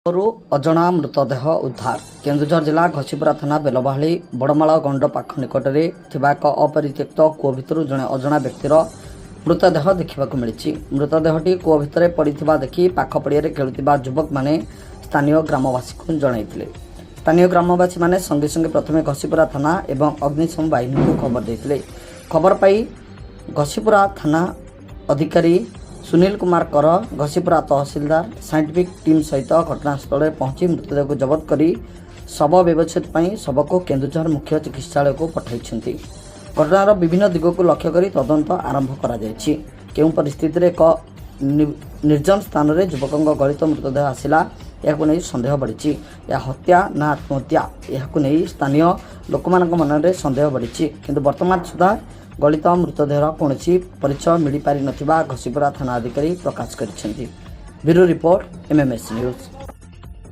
अजणा मृतदेह उद्धार केन्दुझर जिला घसीपुरा थाना बेलबाहाली बड़माल गंड पाख निकट में एक अपरित्यक्त कूह भितर जड़े अजणा व्यक्तिर मृतदेह देखा मिली। मृतदेहटी कूह भितर पड़ा देखि पाख पड़िया खेलुवा युवक मैंने स्थानीय ग्रामवासी को जनइले। स्थानीय ग्रामवासी मैंने संगे संगे प्रथम घसीपुरा थाना एवं अग्निशम बाहिनी को खबर देते। खबर पाई घसीपुरा थाना अधिकारी सुनील कुमार कर घसीपुरा तहसिलदार साइंटिफिक टीम सहित घटनास्थल पहुंची मृतदेह को जबत कर शव व्यवच्छेद शव को केन्दुझर मुख्य चिकित्सालय को पठाई। घटनार विभिन्न दिग को लक्ष्य कर तदंत आरंभ कर परिस्थिति एक निर्जन स्थान में युवक गलित मृतदेह आसला यह सन्देह बढ़ी। यह हत्या ना आत्महत्या यह स्थानीय लोक मन में सन्देह बढ़ी किंतु वर्तमान सुधा गलित मृतदेहर कौन परिचय मिल पारि नथिबा घसीपुरा थाना अधिकारी प्रकाश करिसेंती। Bureau report MMS news.